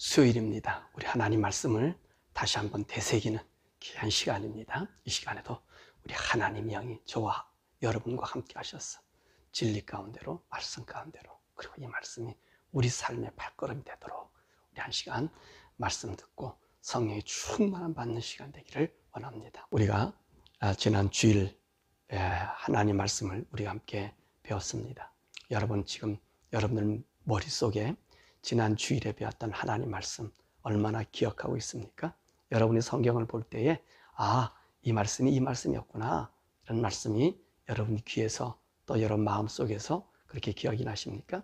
수요일입니다. 우리 하나님 말씀을 다시 한번 되새기는 귀한 시간입니다. 이 시간에도 우리 하나님 영이 저와 여러분과 함께 하셔서 진리 가운데로, 말씀 가운데로, 그리고 이 말씀이 우리 삶의 발걸음이 되도록 우리 한 시간 말씀 듣고 성령의 충만함 받는 시간 되기를 원합니다. 우리가 지난 주일 하나님 말씀을 우리가 함께 배웠습니다. 여러분, 지금 여러분들 머릿속에 지난 주일에 배웠던 하나님 말씀 얼마나 기억하고 있습니까? 여러분이 성경을 볼 때에 이 말씀이 이 말씀이었구나, 이런 말씀이 여러분 귀에서 또 여러분 마음속에서 그렇게 기억이 나십니까?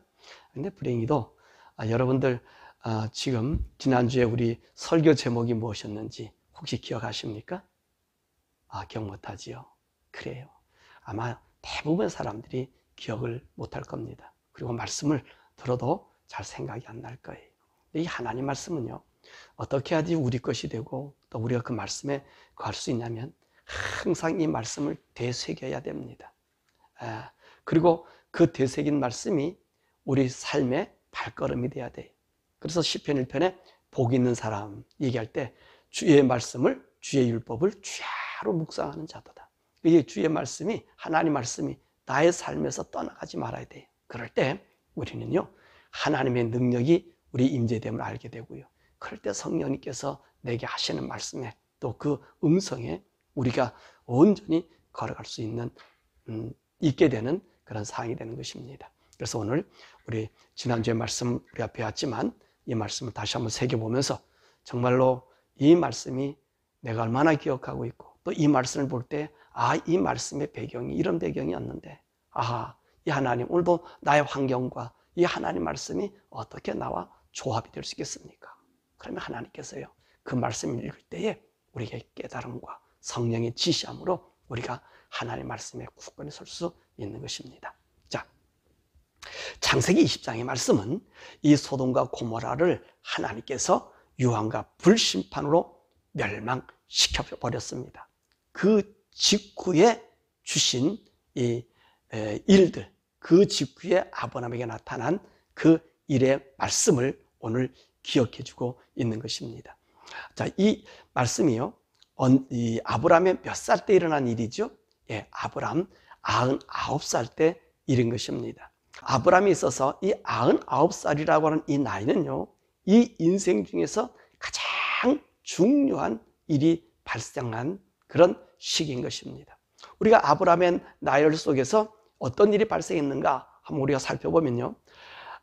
근데 불행히도 여러분들 지금 지난주에 우리 설교 제목이 무엇이었는지 혹시 기억하십니까? 기억 못하지요. 그래요. 아마 대부분 사람들이 기억을 못할 겁니다. 그리고 말씀을 들어도 잘 생각이 안 날 거예요. 이 하나님 말씀은요, 어떻게 해야지 우리 것이 되고 또 우리가 그 말씀에 거할 수 있냐면 항상 이 말씀을 되새겨야 됩니다. 그리고 그 되새긴 말씀이 우리 삶의 발걸음이 돼야 돼요. 그래서 시편 1편에 복 있는 사람 얘기할 때 주의 말씀을, 주의 율법을 주야로 묵상하는 자도다. 이 주의 말씀이, 하나님 말씀이 나의 삶에서 떠나가지 말아야 돼요. 그럴 때 우리는요, 하나님의 능력이 우리 임재됨을 알게 되고요. 그럴 때 성령님께서 내게 하시는 말씀에 또 그 음성에 우리가 온전히 걸어갈 수 있게 되는 그런 상황이 되는 것입니다. 그래서 오늘 우리 지난주에 말씀 우리가 배웠지만 이 말씀을 다시 한번 새겨보면서 정말로 이 말씀이 내가 얼마나 기억하고 있고 또 이 말씀을 볼 때 이 말씀의 배경이 이런 배경이었는데 이 하나님, 오늘도 나의 환경과 이 하나님 말씀이 어떻게 나와 조합이 될 수 있겠습니까? 그러면 하나님께서요, 그 말씀을 읽을 때에 우리에게 깨달음과 성령의 지시함으로 우리가 하나님 말씀에 굳건히 설 수 있는 것입니다. 자, 창세기 20장의 말씀은 이 소돔과 고모라를 하나님께서 유황과 불심판으로 멸망시켜 버렸습니다. 그 직후에 주신 이 일들, 그 직후에 아브라함에게 나타난 그 일의 말씀을 오늘 기억해주고 있는 것입니다. 자, 이 말씀이요, 이 아브라함의 몇 살 때 일어난 일이죠? 아브라함 99살 때 일인 것입니다. 아브라함이 있어서 이 99살이라고 하는 이 나이는요, 이 인생 중에서 가장 중요한 일이 발생한 그런 시기인 것입니다. 우리가 아브라함의 나열 속에서 어떤 일이 발생했는가 한번 우리가 살펴보면요,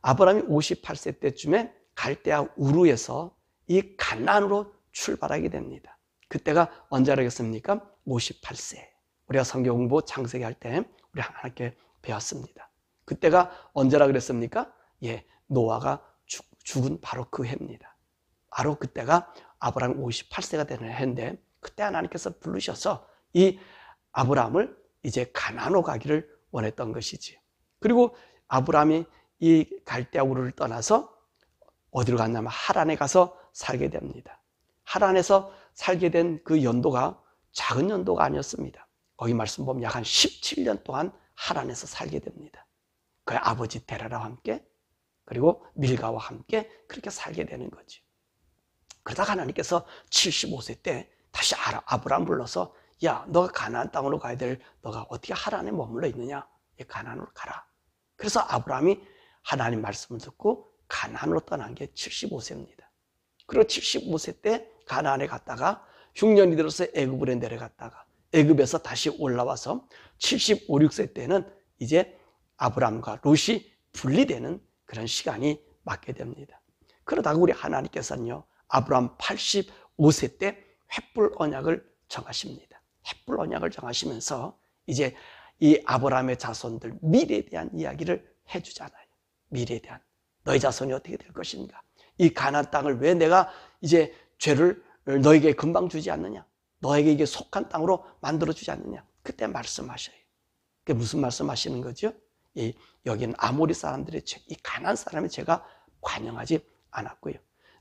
아브라함이 58세 때쯤에 갈대아 우르에서 이 가나안으로 출발하게 됩니다. 그때가 언제라겠습니까? 58세. 우리가 성경 공부 창세기 할 때 우리 함께 배웠습니다. 그때가 언제라 그랬습니까? 노아가 죽은 바로 그 해입니다. 바로 그때가 아브라함 58세가 되는 해인데, 그때 하나님께서 부르셔서 이 아브라함을 이제 가나안으로 가기를 원했던 것이지. 그리고 아브라함이 이 갈대아 우르를 떠나서 어디로 갔냐면 하란에 가서 살게 됩니다. 하란에서 살게 된 그 연도가 작은 연도가 아니었습니다. 거기 말씀 보면 약 한 17년 동안 하란에서 살게 됩니다. 그의 아버지 데라라와 함께, 그리고 밀가와 함께 그렇게 살게 되는 거죠. 그러다가 하나님께서 75세 때 다시 아브라함 불러서, 너가 가나안 땅으로 가야 될, 너가 어떻게 하란에 머물러 있느냐? 가나안으로 가라. 그래서 아브라함이 하나님 말씀을 듣고 가나안으로 떠난 게 75세입니다. 그리고 75세 때 가나안에 갔다가 흉년이 들어서 애굽으로 내려갔다가 애굽에서 다시 올라와서 75, 6세 때는 이제 아브라함과 롯이 분리되는 그런 시간이 맞게 됩니다. 그러다가 우리 하나님께서는요, 아브라함 85세 때 횃불 언약을 정하십니다. 횃불 언약을 정하시면서 이제 이 아브라함의 자손들 미래에 대한 이야기를 해주잖아요. 미래에 대한, 너희 자손이 어떻게 될 것인가? 이 가나안 땅을 왜 내가 이제 죄를 너에게 금방 주지 않느냐? 너에게 이게 속한 땅으로 만들어주지 않느냐? 그때 말씀하셔요. 그게 무슨 말씀하시는 거죠? 여기는 아모리 사람들의 죄, 이 가나안 사람의 죄가 관영하지 않았고요.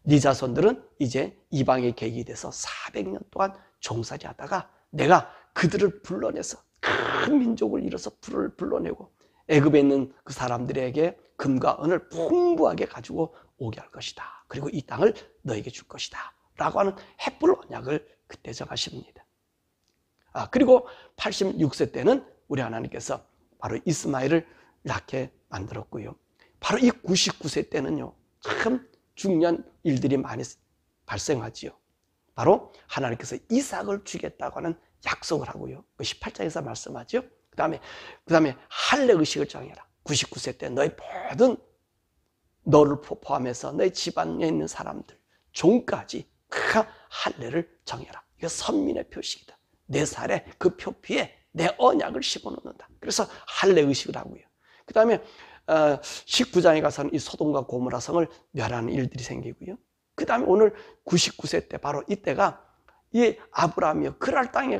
네 자손들은 이제 이방의 계획이 돼서 400년 동안 종살이 하다가 내가 그들을 불러내서 큰 민족을 이뤄서 불러내고 애굽에 있는 그 사람들에게 금과 은을 풍부하게 가지고 오게 할 것이다. 그리고 이 땅을 너에게 줄 것이다. 라고 하는 헷불 언약을 그때 정하십니다. 그리고 86세 때는 우리 하나님께서 바로 이스마엘을 낳게 만들었고요. 바로 이 99세 때는요, 참 중요한 일들이 많이 발생하지요. 바로 하나님께서 이삭을 주겠다고 하는 약속을 하고요. 그 18장에서 말씀하죠. 그 다음에 할례 의식을 정해라. 99세 때 너희 모든 너를 포함해서 너희 집안에 있는 사람들, 종까지 할례를 정해라. 이거 선민의 표식이다. 내 살에 그 표피에 내 언약을 심어놓는다. 그래서 할례 의식을 하고요. 그 다음에 19장에 가서는 이 소돔과 고모라 성을 멸하는 일들이 생기고요. 그 다음에 오늘 99세 때 바로 이때가 이 아브라함이 그랄 땅에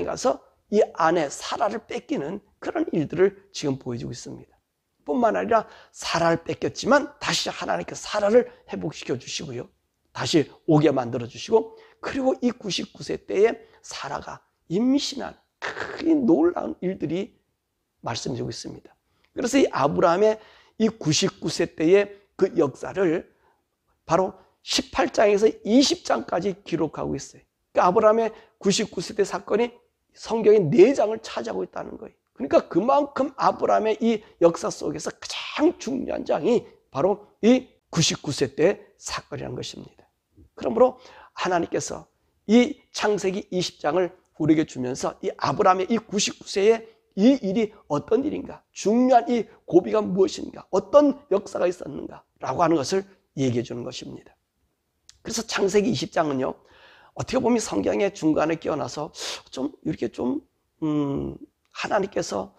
가서 이 아내 사라를 뺏기는 그런 일들을 지금 보여주고 있습니다. 뿐만 아니라 사라를 뺏겼지만 다시 하나님께서 사라를 회복시켜 주시고요. 다시 오게 만들어 주시고, 그리고 이 99세 때에 사라가 임신한 큰 놀라운 일들이 말씀해 주고 있습니다. 그래서 이 아브라함의 이 99세 때의 그 역사를 바로 18장에서 20장까지 기록하고 있어요. 그러니까 아브라함의 99세 때 사건이 성경의 4장을 차지하고 있다는 거예요. 그러니까 그만큼 아브라함의 이 역사 속에서 가장 중요한 장이 바로 이 99세 때 사건이라는 것입니다. 그러므로 하나님께서 이 창세기 20장을 우리에게 주면서 이 아브라함의 이 99세의 이 일이 어떤 일인가, 중요한 이 고비가 무엇인가, 어떤 역사가 있었는가라고 하는 것을 얘기해 주는 것입니다. 그래서 창세기 20장은요, 어떻게 보면 성경의 중간에 끼어나서 이렇게 하나님께서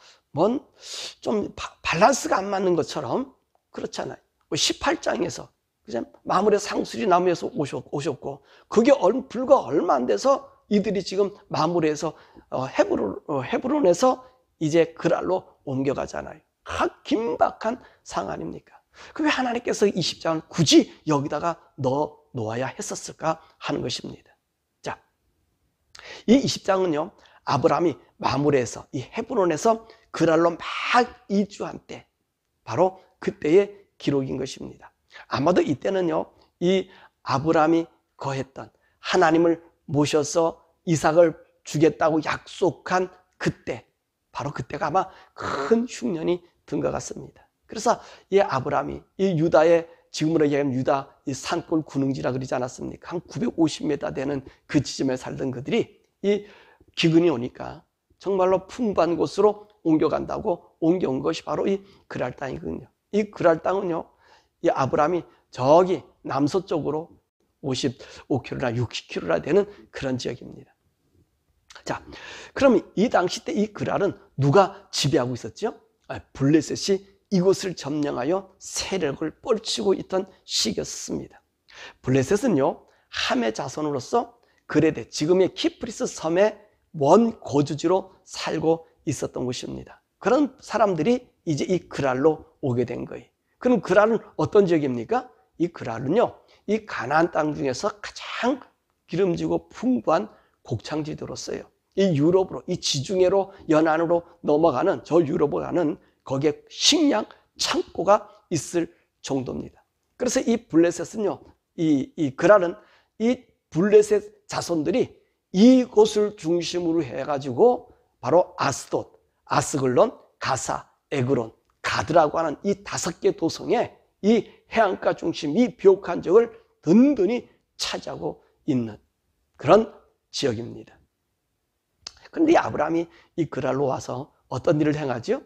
좀 밸런스가 안 맞는 것처럼 그렇잖아요. 18장에서 마물의 상수리 나무에서 오셨고, 그게 불과 얼마 안 돼서 이들이 지금 마물에서 헤브론에서 이제 그랄로 옮겨가잖아요. 긴박한 상황 아닙니까? 그럼 왜 하나님께서 20장을 굳이 여기다가 놓아야 했었을까 하는 것입니다. 자, 이 20장은요, 아브라함이 마물에서 이 헤브론에서 그랄로 막 이주한 때, 바로 그때의 기록인 것입니다. 아마도 이때는요, 이 아브라함이 거했던 하나님을 모셔서 이삭을 주겠다고 약속한 그때, 바로 그때가 아마 큰 흉년이 든 것 같습니다. 그래서 이 아브라함이 이 유다의, 지금으로 얘기하면 유다 이 산골 군흥지라 그러지 않았습니까? 한 950m 되는 그 지점에 살던 그들이 이 기근이 오니까 정말로 풍부한 곳으로 옮겨간다고 옮겨온 것이 바로 이 그랄 땅이거든요. 이 그랄 땅은요, 이 아브라함이 저기 남서쪽으로 55km나 60km나 되는 그런 지역입니다. 자, 그럼 이 당시 때 이 그랄은 누가 지배하고 있었죠? 블레셋이 이곳을 점령하여 세력을 펼치고 있던 시기였습니다. 블레셋은요, 함의 자손으로서 그레데, 지금의 키프리스 섬의 원 거주지로 살고 있었던 곳입니다. 그런 사람들이 이제 이 그랄로 오게 된 거예요. 그럼 그랄은 어떤 지역입니까? 이 그랄은요, 이 가나안 땅 중에서 가장 기름지고 풍부한 곡창지대로서요, 이 유럽으로, 이 지중해로 연안으로 넘어가는 저 유럽으로 가는 거기에 식량 창고가 있을 정도입니다. 그래서 이 블레셋은요, 이 그랄은 이 블레셋 자손들이 이곳을 중심으로 해가지고 바로 아스돗, 아스글론, 가사, 에그론, 가드라고 하는 이 5개 도성에 이 해안가 중심, 이 비옥한 지역을 든든히 차지하고 있는 그런 지역입니다. 그런데 이 아브라함이 이 그랄로 와서 어떤 일을 행하죠?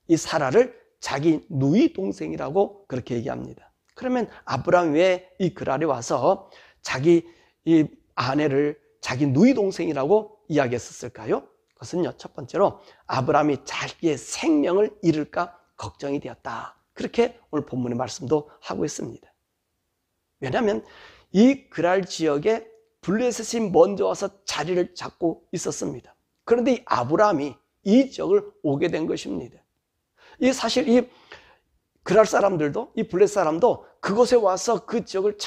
이 사라를 자기 누이 동생이라고 그렇게 얘기합니다. 그러면 아브라함이 왜 이 그랄에 와서 자기 이 아내를 자기 누이 동생이라고 이야기했었을까요? 그것은요, 첫 번째로 아브라함이 자기의 생명을 잃을까 걱정이 되었다. 그렇게 오늘 본문의 말씀도 하고 있습니다. 왜냐하면 이 그랄 지역에 블레셋이 먼저 와서 자리를 잡고 있었습니다. 그런데 이 아브라함이 이 지역을 오게 된 것입니다. 이 사실 이 그랄 사람들도, 이 블레셋 사람도 그곳에 와서 그 지역을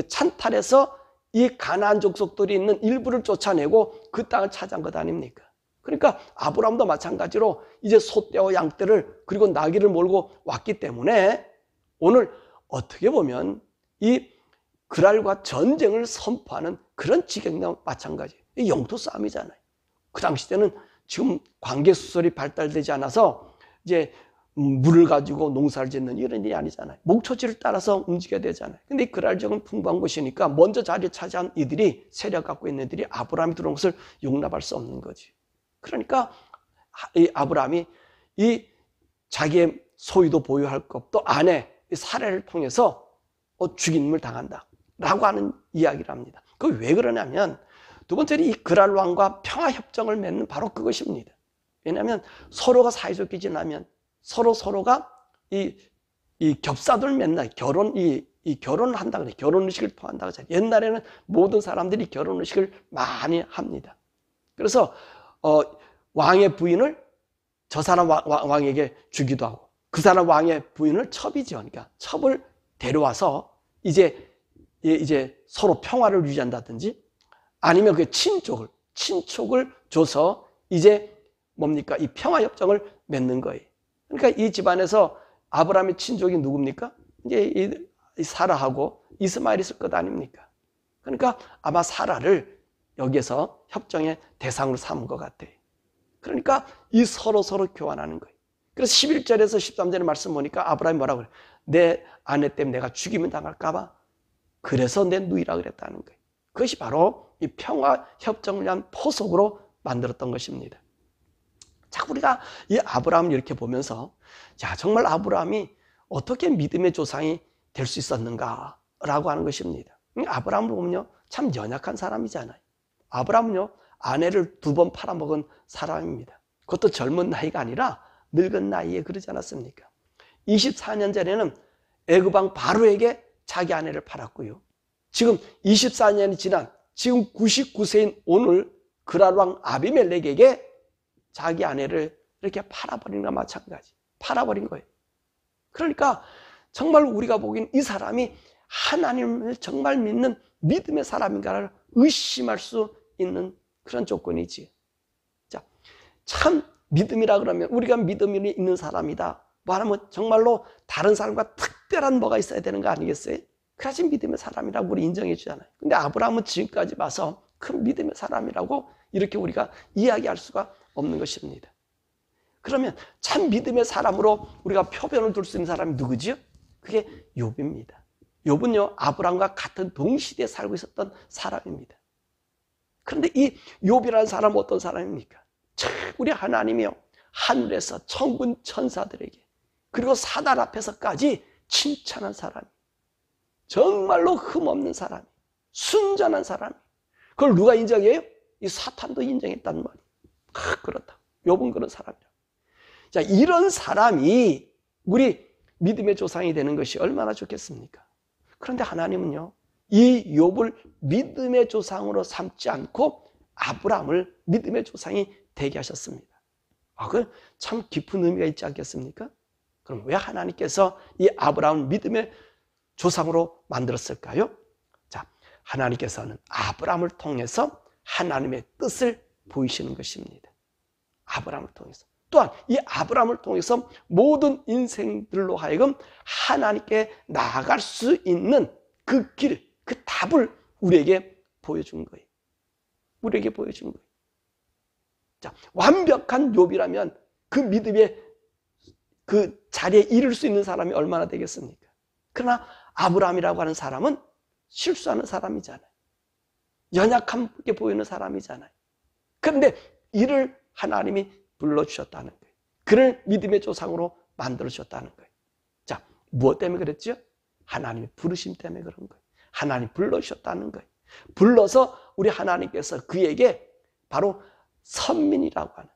찬탈해서 이 가나안 족속들이 있는 일부를 쫓아내고 그 땅을 차지한 것 아닙니까? 그러니까 아브라함도 마찬가지로 이제 소떼와 양떼를 그리고 나귀를 몰고 왔기 때문에 오늘 어떻게 보면 이 그랄과 전쟁을 선포하는 그런 지경과 마찬가지. 이 영토 싸움이잖아요. 그 당시 때는 지금 관계수설이 발달되지 않아서 이제 물을 가지고 농사를 짓는 이런 일이 아니잖아요. 목초지를 따라서 움직여야 되잖아요. 근데 이 그랄 지역은 풍부한 곳이니까 먼저 자리를 차지한 이들이, 세력 갖고 있는 이들이 아브라함이 들어온 것을 용납할 수 없는 거지. 그러니까 이 아브라함이 이 자기의 소유도 보유할 것, 또 아내 사례를 통해서 죽임을 당한다 라고 하는 이야기를 합니다. 그 왜 그러냐면 두 번째는 이 그랄 왕과 평화협정을 맺는 바로 그것입니다. 왜냐하면 서로가 사이좋게 지나면 서로가 이 겹사들 맨날 결혼을 한다 그래. 결혼의식을 통한다고 하잖아요. 옛날에는 모든 사람들이 결혼의식을 많이 합니다. 그래서 왕의 부인을 저 사람 왕에게 주기도 하고, 그 사람 왕의 부인을 첩이죠. 그러니까 첩을 데려와서 이제 서로 평화를 유지한다든지, 아니면 그 친족을 줘서 이제 뭡니까? 이 평화협정을 맺는 거예요. 그러니까 이 집안에서 아브라함의 친족이 누굽니까? 이제 이 사라하고 이스마엘이 있을 것 아닙니까? 그러니까 아마 사라를 여기에서 협정의 대상으로 삼은 것 같아요. 그러니까 이 서로 교환하는 거예요. 그래서 11절에서 13절의 말씀 보니까 아브라함이 뭐라고 그래요? 내 아내 때문에 내가 죽이면 당할까봐 그래서 내 누이라 그랬다는 거예요. 그것이 바로 이 평화협정을 위한 포석으로 만들었던 것입니다. 자, 우리가 이 아브라함을 이렇게 보면서, 자, 정말 아브라함이 어떻게 믿음의 조상이 될 수 있었는가라고 하는 것입니다. 아브라함을 보면요, 참 연약한 사람이잖아요. 아브라함은요, 아내를 2번 팔아먹은 사람입니다. 그것도 젊은 나이가 아니라 늙은 나이에 그러지 않았습니까? 24년 전에는 애굽왕 바로에게 자기 아내를 팔았고요. 지금 24년이 지난 지금 99세인 오늘 그랄 왕 아비멜렉에게 자기 아내를 이렇게 팔아버린 것과 마찬가지. 팔아버린 거예요. 그러니까 정말 우리가 보기엔 이 사람이 하나님을 정말 믿는 믿음의 사람인가를 의심할 수 있는 그런 조건이지. 자, 참 믿음이라 그러면 우리가 믿음이 있는 사람이다 말하면 정말로 다른 사람과 특별한 뭐가 있어야 되는 거 아니겠어요? 그래야지 믿음의 사람이라고 우리 인정해 주잖아요. 근데 아브라함은 지금까지 봐서 큰 믿음의 사람이라고 이렇게 우리가 이야기할 수가 없는 것입니다. 그러면 참 믿음의 사람으로 우리가 표변을 둘 수 있는 사람이 누구지요? 그게 욥입니다. 욥은요, 아브라함과 같은 동시대에 살고 있었던 사람입니다. 그런데 이 욥이라는 사람은 어떤 사람입니까? 우리 하나님이요, 하늘에서 천군 천사들에게 그리고 사단 앞에서까지 칭찬한 사람, 정말로 흠없는 사람, 순전한 사람. 그걸 누가 인정해요? 이 사탄도 인정했단 말이에요. 그렇다. 욥은 그런 사람이라. 자, 이런 사람이 우리 믿음의 조상이 되는 것이 얼마나 좋겠습니까? 그런데 하나님은요, 이 욥을 믿음의 조상으로 삼지 않고 아브라함을 믿음의 조상이 되게 하셨습니다. 그 참 깊은 의미가 있지 않겠습니까? 그럼 왜 하나님께서 이 아브라함을 믿음의 조상으로 만들었을까요? 자, 하나님께서는 아브라함을 통해서 하나님의 뜻을 보이시는 것입니다. 아브라함을 통해서. 또한 이 아브라함을 통해서 모든 인생들로 하여금 하나님께 나아갈 수 있는 그 길, 그 답을 우리에게 보여준 거예요. 우리에게 보여준 거예요. 자, 완벽한 욥이라면 그 믿음의 그 자리에 이를 수 있는 사람이 얼마나 되겠습니까? 그러나 아브라함이라고 하는 사람은 실수하는 사람이잖아요. 연약하게 보이는 사람이잖아요. 그런데 이를 하나님이 불러주셨다는 거예요. 그를 믿음의 조상으로 만들어주셨다는 거예요. 자, 무엇 때문에 그랬죠? 하나님의 부르심 때문에 그런 거예요. 하나님 불러주셨다는 거예요. 불러서 우리 하나님께서 그에게 바로 선민이라고 하는,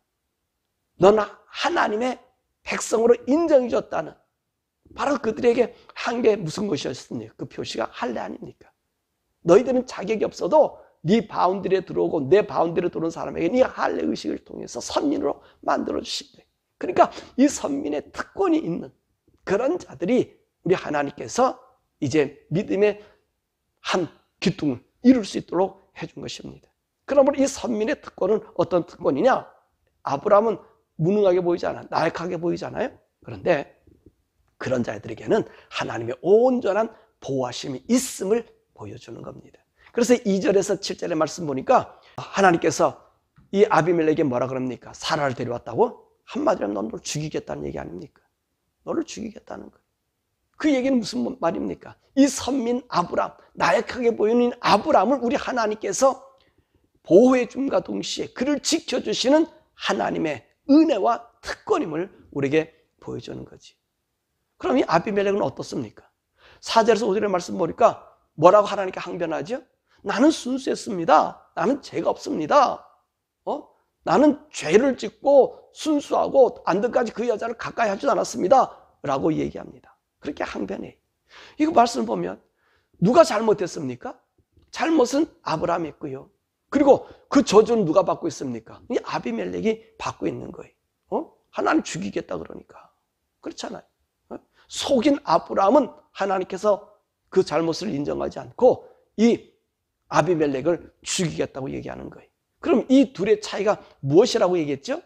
너는 하나님의 백성으로 인정해 줬다는, 바로 그들에게 한 게 무슨 것이었습니까? 그 표시가 할례 아닙니까? 너희들은 자격이 없어도 네 바운드리에 들어오고 내 바운드리에 들어온 사람에게 네 할례 의식을 통해서 선민으로 만들어 주신 거예요. 그러니까 이 선민의 특권이 있는 그런 자들이 우리 하나님께서 이제 믿음의 한 기둥을 이룰 수 있도록 해준 것입니다. 그러므로 이 선민의 특권은 어떤 특권이냐? 아브라함은 무능하게 보이잖아요. 나약하게 보이잖아요. 그런데 그런 자들에게는 하나님의 온전한 보호하심이 있음을 보여주는 겁니다. 그래서 2절에서 7절의 말씀 보니까 하나님께서 이 아비멜렉에게 뭐라 그럽니까? 사라를 데려왔다고? 한마디로 하면 너를 죽이겠다는 얘기 아닙니까? 너를 죽이겠다는 거예요. 그 얘기는 무슨 말입니까? 이 선민 아브람, 나약하게 보이는 아브람을 우리 하나님께서 보호해 줌과 동시에 그를 지켜주시는 하나님의 은혜와 특권임을 우리에게 보여주는 거지. 그럼 이 아비멜렉은 어떻습니까? 4절에서 5절의 말씀 보니까 뭐라고 하나님께 항변하죠? 나는 순수했습니다. 나는 죄가 없습니다. 나는 죄를 짓고 순수하고 안등까지 그 여자를 가까이 하지 않았습니다. 라고 얘기합니다. 그렇게 항변해. 이거 말씀을 보면 누가 잘못했습니까? 잘못은 아브라함이 했고요. 그리고 그 저주는 누가 받고 있습니까? 이 아비멜렉이 받고 있는 거예요. 하나님 죽이겠다 그러니까. 그렇잖아요. 속인 아브라함은 하나님께서 그 잘못을 인정하지 않고 이 아비멜렉을 죽이겠다고 얘기하는 거예요. 그럼 이 둘의 차이가 무엇이라고 얘기했죠?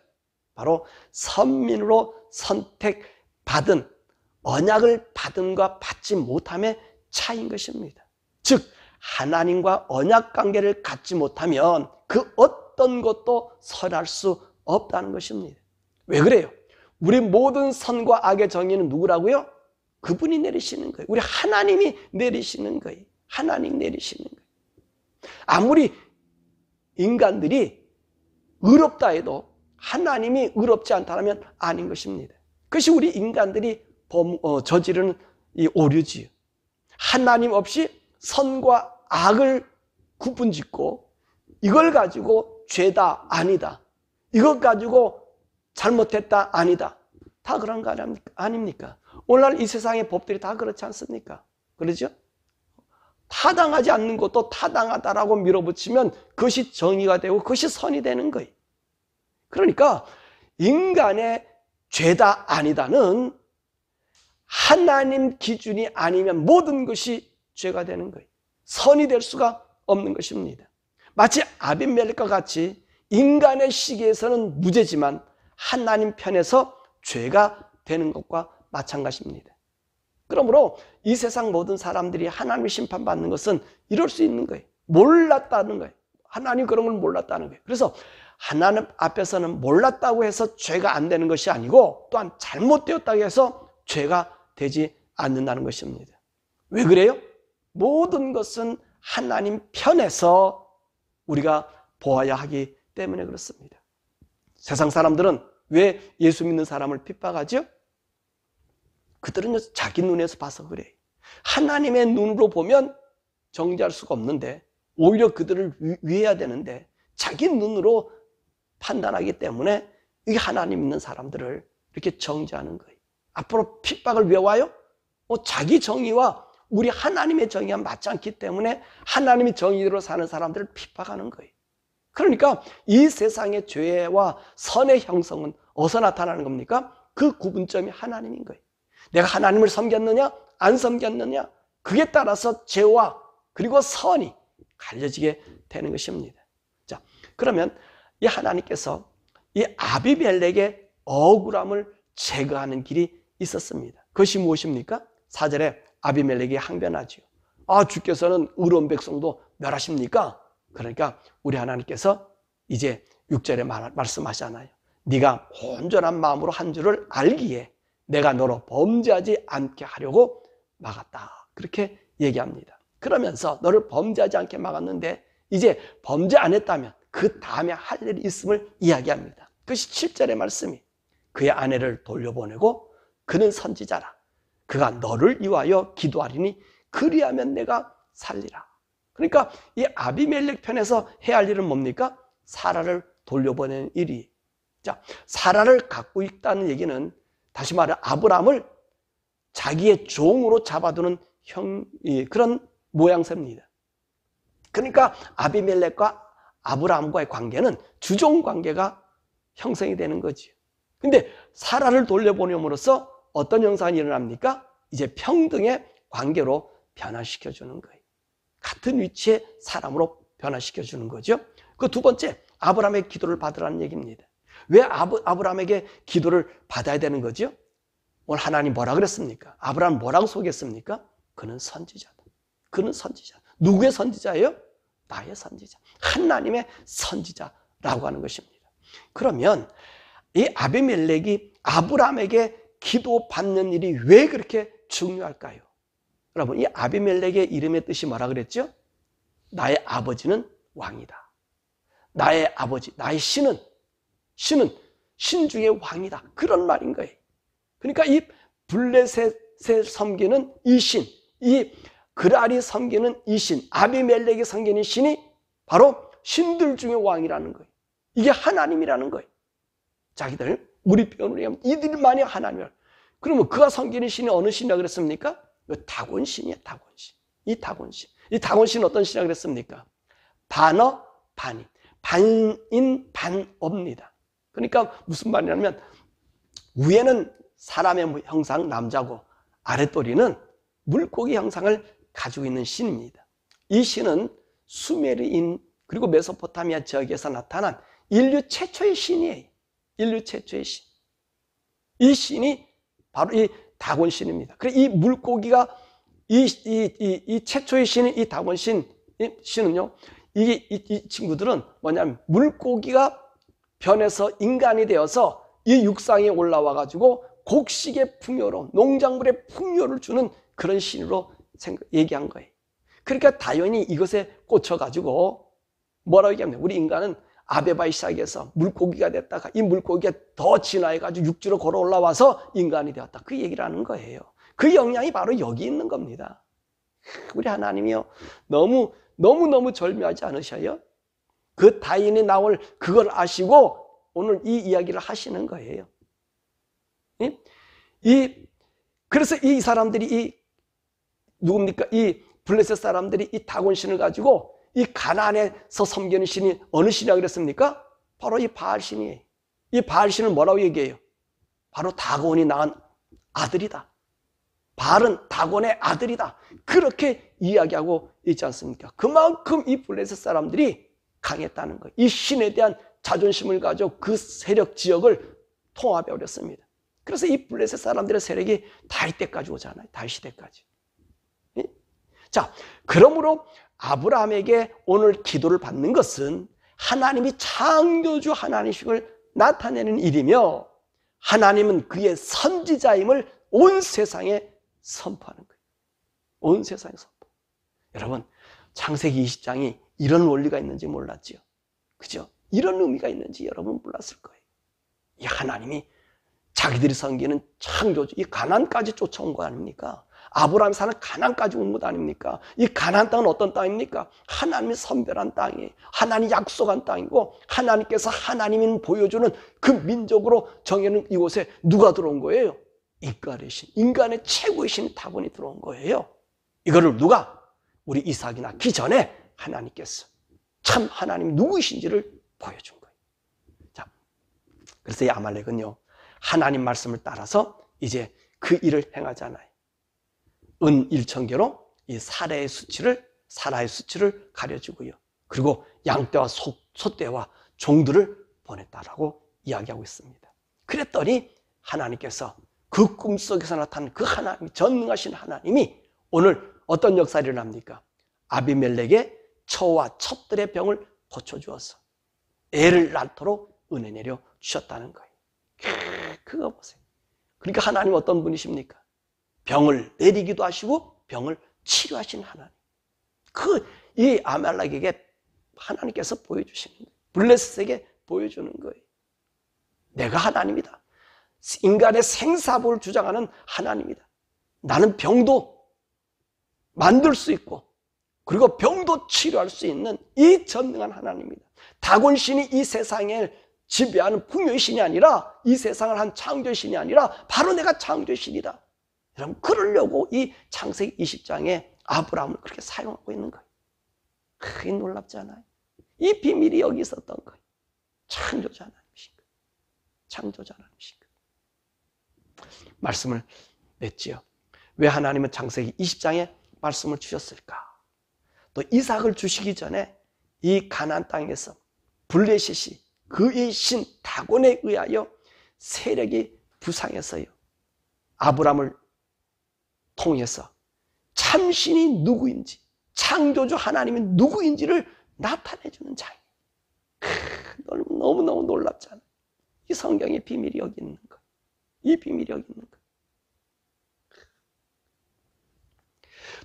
바로 선민으로 선택받은, 언약을 받은과 받지 못함의 차이인 것입니다. 즉 하나님과 언약 관계를 갖지 못하면 그 어떤 것도 선할 수 없다는 것입니다. 왜 그래요? 우리 모든 선과 악의 정의는 누구라고요? 그분이 내리시는 거예요. 우리 하나님이 내리시는 거예요. 하나님 내리시는 거예요. 아무리 인간들이 의롭다 해도 하나님이 의롭지 않다면 아닌 것입니다. 그것이 우리 인간들이 저지르는 이 오류지요. 하나님 없이 선과 악을 구분짓고 이걸 가지고 죄다 아니다, 이것 가지고 잘못했다 아니다, 다 그런 거 아닙니까? 오늘날 이 세상의 법들이 다 그렇지 않습니까? 그러죠? 타당하지 않는 것도 타당하다라고 밀어붙이면 그것이 정의가 되고 그것이 선이 되는 거예요. 그러니까 인간의 죄다 아니다는 하나님 기준이 아니면 모든 것이 죄가 되는 거예요. 선이 될 수가 없는 것입니다. 마치 아비멜렉과 같이 인간의 시기에서는 무죄지만 하나님 편에서 죄가 되는 것과 마찬가지입니다. 그러므로 이 세상 모든 사람들이 하나님의 심판받는 것은 이럴 수 있는 거예요. 몰랐다는 거예요. 하나님 그런 걸 몰랐다는 거예요. 그래서 하나님 앞에서는 몰랐다고 해서 죄가 안 되는 것이 아니고 또한 잘못되었다고 해서 죄가 되지 않는다는 것입니다. 왜 그래요? 모든 것은 하나님 편에서 우리가 보아야 하기 때문에 그렇습니다. 세상 사람들은 왜 예수 믿는 사람을 핍박하죠? 그들은 자기 눈에서 봐서 그래요. 하나님의 눈으로 보면 정죄할 수가 없는데 오히려 그들을 위해야 되는데 자기 눈으로 판단하기 때문에 이 하나님 믿는 사람들을 이렇게 정죄하는 거예요. 앞으로 핍박을 왜 와요? 자기 정의와 우리 하나님의 정의가 맞지 않기 때문에 하나님의 정의대로 사는 사람들을 핍박하는 거예요. 그러니까 이 세상의 죄와 선의 형성은 어디서 나타나는 겁니까? 그 구분점이 하나님인 거예요. 내가 하나님을 섬겼느냐 안 섬겼느냐, 그에 따라서 죄와 그리고 선이 갈려지게 되는 것입니다. 자, 그러면 이 하나님께서 이 아비멜렉의 억울함을 제거하는 길이 있었습니다. 그것이 무엇입니까? 4절에 아비멜렉이 항변하지요. 주께서는 의로운 백성도 멸하십니까? 그러니까 우리 하나님께서 이제 6절에 말씀하시잖아요. 네가 온전한 마음으로 한 줄을 알기에 내가 너로 범죄하지 않게 하려고 막았다. 그렇게 얘기합니다. 그러면서 너를 범죄하지 않게 막았는데 이제 범죄 안 했다면 그 다음에 할 일이 있음을 이야기합니다. 그것이 7절의 말씀이 그의 아내를 돌려보내고 그는 선지자라. 그가 너를 위하여 기도하리니 그리하면 내가 살리라. 그러니까 이 아비멜렉 편에서 해야 할 일은 뭡니까? 사라를 돌려보내는 일이. 자, 사라를 갖고 있다는 얘기는 다시 말해 아브라함을 자기의 종으로 잡아두는 그런 모양새입니다. 그러니까 아비멜렉과 아브라함과의 관계는 주종 관계가 형성이 되는 거지. 근데 사라를 돌려보냄으로써 어떤 현상이 일어납니까? 이제 평등의 관계로 변화시켜주는 거예요. 같은 위치의 사람으로 변화시켜주는 거죠. 그 두 번째, 아브라함의 기도를 받으라는 얘기입니다. 왜 아브라함에게 기도를 받아야 되는 거죠? 오늘 하나님 뭐라 그랬습니까? 아브라함 뭐라고 소개했습니까? 그는 선지자다. 그는 선지자. 누구의 선지자예요? 나의 선지자. 하나님의 선지자라고 하는 것입니다. 그러면 이 아비멜렉이 아브라함에게 기도받는 일이 왜 그렇게 중요할까요? 여러분, 이 아비멜렉의 이름의 뜻이 뭐라 그랬죠? 나의 아버지는 왕이다. 나의 아버지, 나의 신은 신 중의 왕이다. 그런 말인 거예요. 그러니까 이 블레셋을 섬기는 이 신, 이 그랄이 섬기는 이 신, 아비멜렉이 섬기는 신이 바로 신들 중의 왕이라는 거예요. 이게 하나님이라는 거예요. 자기들, 우리 표현으로 하면 이들만이 하나님이라. 그러면 그가 섬기는 신이 어느 신이라고 그랬습니까? 다곤신이에요, 다곤신. 이 다곤신. 이 다곤신은 어떤 신이라고 그랬습니까? 반어, 반인. 반인, 반어입니다. 그러니까 무슨 말이냐면 위에는 사람의 형상 남자고 아랫도리는 물고기 형상을 가지고 있는 신입니다. 이 신은 수메르인 그리고 메소포타미아 지역에서 나타난 인류 최초의 신이에요. 인류 최초의 신. 이 신이 바로 이 다곤신입니다. 그래서 이 물고기가 이 최초의 신인 이 다곤신은요, 이 친구들은 뭐냐면 물고기가 변해서 인간이 되어서 이 육상에 올라와 가지고 곡식의 풍요로, 농작물의 풍요를 주는 그런 신으로 얘기한 거예요. 그러니까 다연히 이것에 꽂혀가지고 뭐라고 얘기하면 우리 인간은 아베바에 시작해서 물고기가 됐다가 이 물고기가 더 진화해가지고 육지로 걸어 올라와서 인간이 되었다. 그 얘기를 하는 거예요. 그 영향이 바로 여기 있는 겁니다. 우리 하나님이요, 너무 절묘하지 않으셔요? 그 다인이 나올 그걸 아시고 오늘 이 이야기를 하시는 거예요. 그래서 이 사람들이 누굽니까? 이 블레셋 사람들이 이 다곤신을 가지고 이 가나안에서 섬기는 신이 어느 신이라고 그랬습니까? 바로 이 바알신이에요. 이 바알신은 뭐라고 얘기해요? 바로 다곤이 낳은 아들이다. 바알은 다곤의 아들이다. 그렇게 이야기하고 있지 않습니까? 그만큼 이 블레셋 사람들이 강했다는 거예요. 이 신에 대한 자존심을 가지고 그 세력 지역을 통합해 버렸습니다. 그래서 이 블레셋 사람들의 세력이 다윗 때까지 오잖아요. 다윗 시대까지. 자, 그러므로 아브라함에게 오늘 기도를 받는 것은 하나님이 창조주 하나님이심을 나타내는 일이며 하나님은 그의 선지자임을 온 세상에 선포하는 거예요. 온 세상에 선포. 여러분, 창세기 20장이 이런 원리가 있는지 몰랐지요? 그죠? 이런 의미가 있는지 여러분 몰랐을 거예요. 이 하나님이 자기들이 섬기는 창조주, 이 가나안까지 쫓아온 거 아닙니까? 아브라함이 사는 가나안까지 온 것 아닙니까? 이 가나안 땅은 어떤 땅입니까? 하나님이 선별한 땅이에요. 하나님이 약속한 땅이고 하나님께서 하나님이 보여주는 그 민족으로 정해놓은 이곳에 누가 들어온 거예요? 인간의 신, 인간의 최고의 신 다곤이 들어온 거예요. 이거를 누가? 우리 이삭이 낳기 전에 하나님께서 참 하나님이 누구이신지를 보여준 거예요. 자, 그래서 이 아말렉은요, 하나님 말씀을 따라서 이제 그 일을 행하잖아요. 은 1,000개로 이 사라의 수치를 가려주고요. 그리고 양떼와 소떼와 종들을 보냈다라고 이야기하고 있습니다. 그랬더니 하나님께서 그 꿈속에서 나타난 그 하나님, 전능하신 하나님이 오늘 어떤 역사를 일어납니까? 아비멜렉의 처와 첩들의 병을 고쳐주어서 애를 낳도록 은혜 내려 주셨다는 거예요. 그거 보세요. 그러니까 하나님 어떤 분이십니까? 병을 내리기도 하시고 병을 치료하신 하나님. 이 아말렉에게 하나님께서 보여주시는 거예요. 블레셋에게 보여주는 거예요. 내가 하나님이다. 인간의 생사복을 주장하는 하나님이다. 나는 병도 만들 수 있고 그리고 병도 치료할 수 있는 이 전능한 하나님이다. 다곤신이 이 세상을 지배하는 풍요의 신이 아니라 이 세상을 한 창조의 신이 아니라 바로 내가 창조의 신이다. 여러분, 그러려고 이 창세기 20장에 아브라함을 그렇게 사용하고 있는 거예요. 그게 놀랍지 않아요? 이 비밀이 여기 있었던 거예요. 창조자 하나님이신 거예요. 창조자 하나님이신 거예요. 말씀을 냈지요. 왜 하나님은 창세기 20장에 말씀을 주셨을까? 또 이삭을 주시기 전에 이 가나안 땅에서 블레셋이 그의 신 다곤에 의하여 세력이 부상해서요, 아브라함을 통해서 참신이 누구인지, 창조주 하나님이 누구인지를 나타내주는 장이에요. 너무너무 놀랍잖아요. 이 성경의 비밀이 여기 있는 거예요. 이 비밀이 여기 있는 거예요.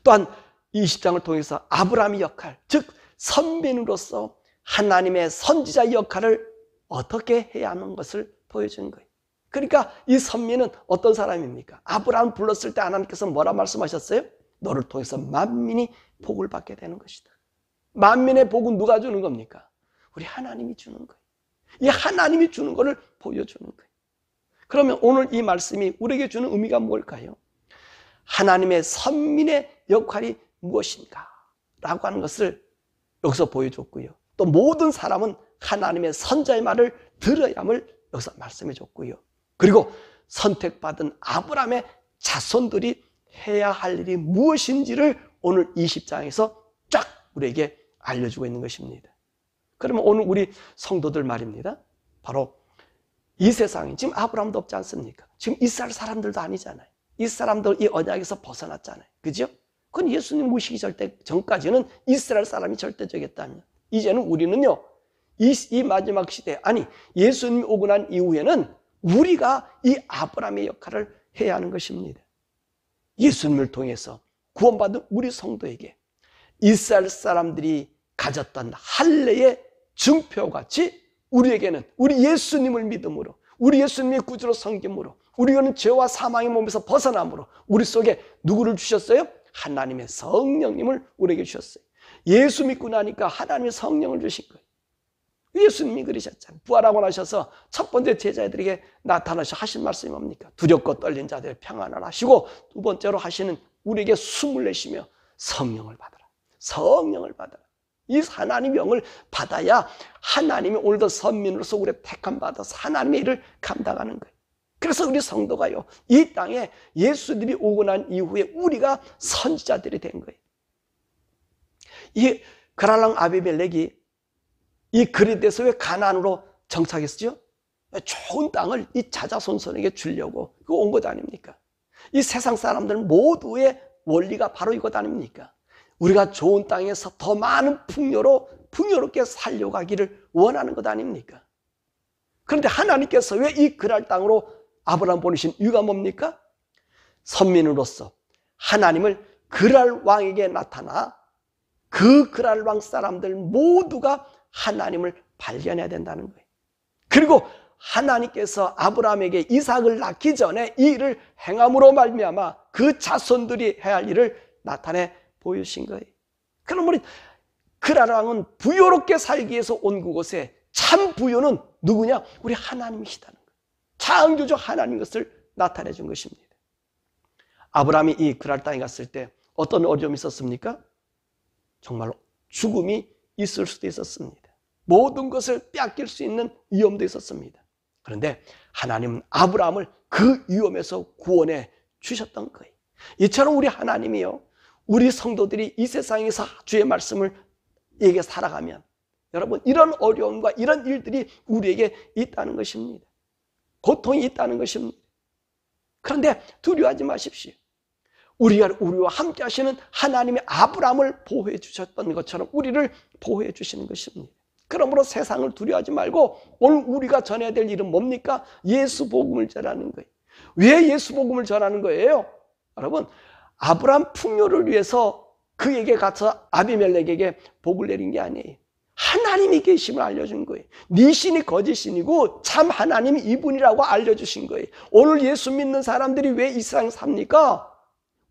또한 20장을 통해서 아브라함의 역할, 즉 선민으로서 하나님의 선지자의 역할을 어떻게 해야 하는 것을 보여준 거예요. 그러니까 이 선민은 어떤 사람입니까? 아브라함 불렀을 때 하나님께서 뭐라 말씀하셨어요? 너를 통해서 만민이 복을 받게 되는 것이다. 만민의 복은 누가 주는 겁니까? 우리 하나님이 주는 거예요. 이 하나님이 주는 것을 보여주는 거예요. 그러면 오늘 이 말씀이 우리에게 주는 의미가 뭘까요? 하나님의 선민의 역할이 무엇인가? 라고 하는 것을 여기서 보여줬고요. 또 모든 사람은 하나님의 선자의 말을 들어야 함을 여기서 말씀해 줬고요. 그리고 선택받은 아브라함의 자손들이 해야 할 일이 무엇인지를 오늘 20장에서 쫙 우리에게 알려주고 있는 것입니다. 그러면 오늘 우리 성도들 말입니다. 바로 이 세상에 지금 아브라함도 없지 않습니까? 지금 이스라엘 사람들도 아니잖아요. 이 사람들 이 언약에서 벗어났잖아요. 그죠? 그건 예수님 오시기 전까지는 이스라엘 사람이 절대적이었다면, 이제는 우리는요, 이 마지막 시대, 아니 예수님이 오고 난 이후에는 우리가 이 아브라함의 역할을 해야 하는 것입니다. 예수님을 통해서 구원받은 우리 성도에게 이스라엘 사람들이 가졌던 할례의 증표같이 우리에게는 우리 예수님을 믿음으로, 우리 예수님의 구주로 섬김으로, 우리는 죄와 사망의 몸에서 벗어남으로 우리 속에 누구를 주셨어요? 하나님의 성령님을 우리에게 주셨어요. 예수 믿고 나니까 하나님의 성령을 주신 거예요. 예수님이 그러셨잖아요. 부활하고 나셔서 첫 번째 제자들에게 나타나셔 하신 말씀이 뭡니까? 두렵고 떨린 자들 평안을 하시고, 두 번째로 하시는 우리에게 숨을 내쉬며 성령을 받아라. 성령을 받아라. 이 하나님의 영을 받아야 하나님이 오늘도 선민으로서 우리 택함 받아서 하나님의 일을 감당하는 거예요. 그래서 우리 성도가요, 이 땅에 예수님이 오고 난 이후에 우리가 선지자들이 된 거예요. 이 그랄랑 아비멜렉이 이 그리스에서 왜 가나안으로 정착했죠? 좋은 땅을 이 자자손손에게 주려고 온 것 아닙니까? 이 세상 사람들 모두의 원리가 바로 이것 아닙니까? 우리가 좋은 땅에서 더 많은 풍요롭게 살려가기를 원하는 것 아닙니까? 그런데 하나님께서 왜 이 그랄 땅으로 아브라함 보내신 이유가 뭡니까? 선민으로서 하나님을 그랄 왕에게 나타나 그 그랄 왕 사람들 모두가 하나님을 발견해야 된다는 거예요. 그리고 하나님께서 아브라함에게 이삭을 낳기 전에 이 일을 행함으로 말미암아 그 자손들이 해야 할 일을 나타내 보여주신 거예요. 그럼 우리 그랄 왕은 부요롭게 살기 위해서 온 그곳에 참 부요는 누구냐? 우리 하나님이시다는 거예요. 창조주 하나님 것을 나타내 준 것입니다. 아브라함이 이 그랄 땅에 갔을 때 어떤 어려움이 있었습니까? 정말로 죽음이 있을 수도 있었습니다. 모든 것을 빼앗길 수 있는 위험도 있었습니다. 그런데 하나님은 아브라함을 그 위험에서 구원해 주셨던 거예요. 이처럼 우리 하나님이요, 우리 성도들이 이 세상에서 주의 말씀을 얘기해 살아가면 여러분 이런 어려움과 이런 일들이 우리에게 있다는 것입니다. 고통이 있다는 것입니다. 그런데 두려워하지 마십시오. 우리와 함께 하시는 하나님의 아브라함을 보호해 주셨던 것처럼 우리를 보호해 주시는 것입니다. 그러므로 세상을 두려워하지 말고 오늘 우리가 전해야 될 일은 뭡니까? 예수 복음을 전하는 거예요. 왜 예수 복음을 전하는 거예요? 여러분, 아브라함 풍요를 위해서 그에게 가서 아비멜렉에게 복을 내린 게 아니에요. 하나님이 계심을 알려준 거예요. 네 신이 거짓신이고 참 하나님이 이분이라고 알려주신 거예요. 오늘 예수 믿는 사람들이 왜 이 세상에 삽니까?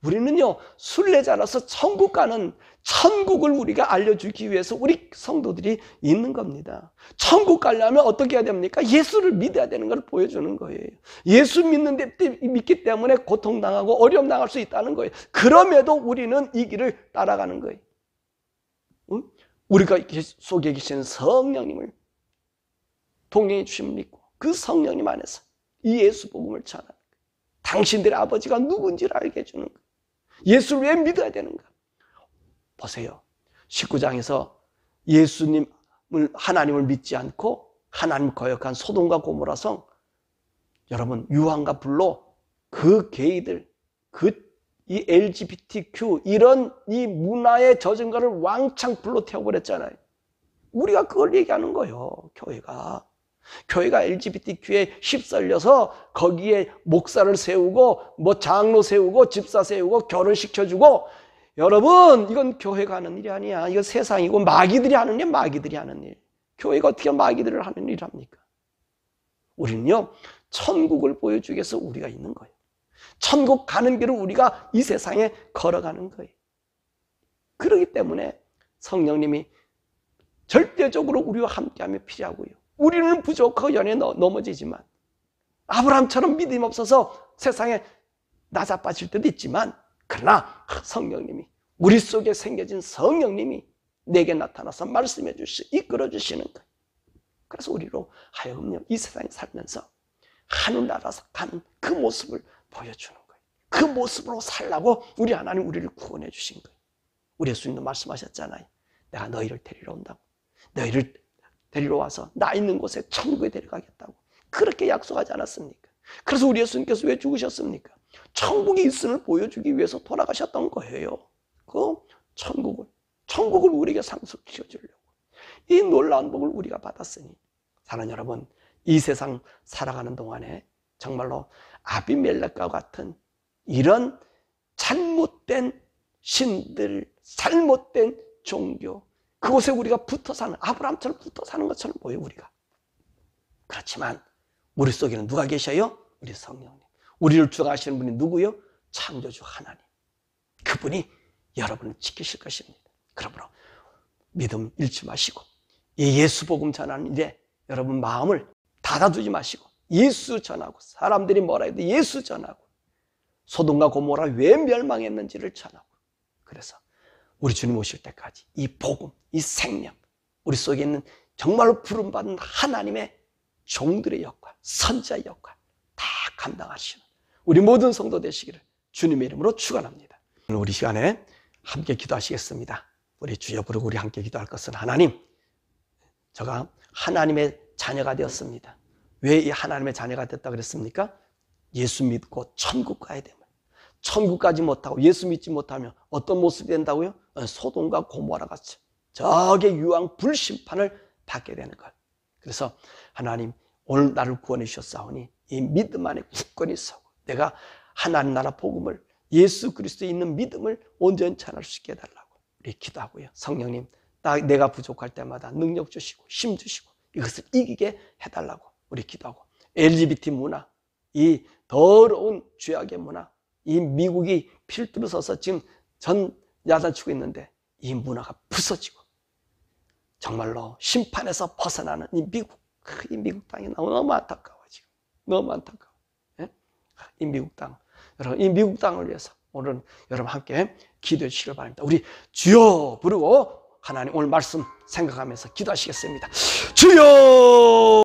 우리는요, 순례자라서 천국 가는 천국을 우리가 알려주기 위해서 우리 성도들이 있는 겁니다. 천국 가려면 어떻게 해야 됩니까? 예수를 믿어야 되는 걸 보여주는 거예요. 예수 믿기 때문에 고통당하고 어려움 당할 수 있다는 거예요. 그럼에도 우리는 이 길을 따라가는 거예요. 응? 우리가 속에 계신 성령님을 동행해 주심을 믿고 그 성령님 안에서 이 예수 복음을 전하는 거예요. 당신들의 아버지가 누군지를 알게 해주는 거예요. 예수를 왜 믿어야 되는가? 보세요. 19장에서 예수님을, 하나님을 믿지 않고 하나님 거역한 소돔과 고모라 성, 여러분 유황과 불로 그 게이들, 이 LGBTQ 이런 이 문화에 젖은 거를 왕창 불러태워버렸잖아요. 우리가 그걸 얘기하는 거예요. 교회가 LGBTQ에 휩쓸려서 거기에 목사를 세우고 뭐 장로 세우고 집사 세우고 결혼시켜주고, 여러분 이건 교회가 하는 일이 아니야. 이건 세상이고 마귀들이 하는 일, 마귀들이 하는 일. 교회가 어떻게 마귀들을 하는 일합니까? 우리는요, 천국을 보여주기 위해서 우리가 있는 거예요. 천국 가는 길을 우리가 이 세상에 걸어가는 거예요. 그렇기 때문에 성령님이 절대적으로 우리와 함께하며 필요하고요. 우리는 부족하고 연애에 넘어지지만, 아브라함처럼 믿음이 없어서 세상에 나자빠질 때도 있지만, 그러나 성령님이, 우리 속에 생겨진 성령님이 내게 나타나서 말씀해 주시고 이끌어 주시는 거예요. 그래서 우리로 하여금요, 이 세상에 살면서 하늘나라에서 가는 그 모습을 보여주는 거예요. 그 모습으로 살라고 우리 하나님 우리를 구원해 주신 거예요. 우리 예수님도 말씀하셨잖아요. 내가 너희를 데리러 온다고. 너희를 데리러 와서 나 있는 곳에 천국에 데려가겠다고. 그렇게 약속하지 않았습니까? 그래서 우리 예수님께서 왜 죽으셨습니까? 천국이 있음을 보여주기 위해서 돌아가셨던 거예요. 그 천국을 우리에게 상속시켜 주려고. 이 놀라운 복을 우리가 받았으니, 사랑하는 여러분, 이 세상 살아가는 동안에 정말로 아비멜렉과 같은 이런 잘못된 신들, 잘못된 종교, 그곳에 우리가 붙어 사는, 아브라함처럼 붙어 사는 것처럼 보여요, 우리가. 그렇지만 우리 속에는 누가 계셔요? 우리 성령님. 우리를 주관하시는 분이 누구요? 창조주 하나님. 그분이 여러분을 지키실 것입니다. 그러므로 믿음 잃지 마시고, 이 예수 복음 전하는 일에 여러분 마음을 닫아두지 마시고, 예수 전하고, 사람들이 뭐라 해도 예수 전하고, 소돔과 고모라 왜 멸망했는지를 전하고, 그래서 우리 주님 오실 때까지 이 복음, 이 생명, 우리 속에 있는 정말로 부름받은 하나님의 종들의 역할, 선지자의 역할 다 감당하시는 우리 모든 성도 되시기를 주님의 이름으로 축원합니다. 오늘 우리 시간에 함께 기도하시겠습니다. 우리 주여 부르고 우리 함께 기도할 것은, 하나님, 제가 하나님의 자녀가 되었습니다. 왜 이 하나님의 자녀가 됐다 그랬습니까? 예수 믿고 천국 가야 되면, 천국 가지 못하고 예수 믿지 못하면 어떤 모습이 된다고요? 소돔과 고모라 같이 저게 유황 불심판을 받게 되는 것. 그래서 하나님, 오늘 나를 구원해 주셨사오니 이 믿음 안에 굳건히 서고, 내가 하나님 나라 복음을, 예수 그리스도에 있는 믿음을 온전히 전할 수 있게 해달라고 우리 기도하고요. 성령님, 내가 부족할 때마다 능력 주시고 힘 주시고 이것을 이기게 해달라고 우리 기도하고, LGBT 문화, 이 더러운 죄악의 문화, 이 미국이 필두로 서서 지금 전 야단치고 있는데, 이 문화가 부서지고 정말로 심판에서 벗어나는 이 미국 땅이 너무 안타까워. 지금 너무 안타까워. 예? 이 미국 땅, 여러분, 이 미국 땅을 위해서 오늘 여러분 함께 기도해 주시길 바랍니다. 우리 주여 부르고 하나님 오늘 말씀 생각하면서 기도하시겠습니다. 주여!